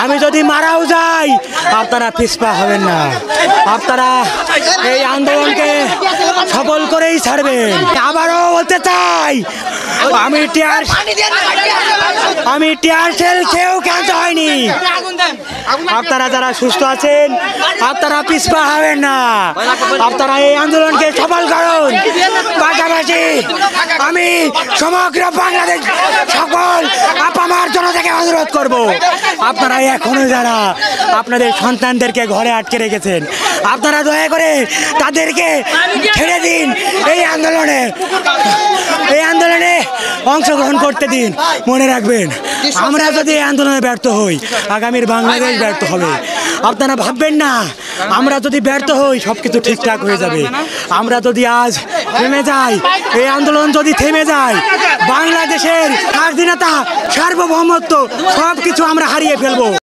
আমি যদি মারাও যাই আপনারা পিছপা হবেন না, আপনারা এই আন্দোলনকে সফল করেই ছাড়বেন। আবারও বলতে চাই, আমি টিয়ার সেল খেয়েও ক্যান্স হয়নি। আপনারা যারা সুস্থ আছেন আপনারা পিছপা হবেন না, আপনারা এই আন্দোলনকে সফল করুন। পাশাপাশি আমি সমগ্র বাংলাদেশ সকল আপামার জনতাকে অনুরোধ করব, আপনারা এখনো যারা আপনাদের সন্তানদেরকে ঘরে আটকে রেখেছেন আপনারা দয়া করে তাদেরকে ছেড়ে দিন, এই আন্দোলনে অংশগ্রহণ করতে দিন। মনে রাখবেন, আমরা যদি এই আন্দোলনে ব্যর্থ হই আগামীর বাংলাদেশ ব্যর্থ হবে। আপনারা ভাববেন না আমরা যদি ব্যর্থ হই সব কিছু ঠিকঠাক হয়ে যাবে। আমরা যদি আজ থেমে যাই, এই আন্দোলন যদি থেমে যায়, বাংলাদেশের স্বাধীনতা সার্বভৌমত্ব সব কিছু আমরা হারিয়ে ফেলবো।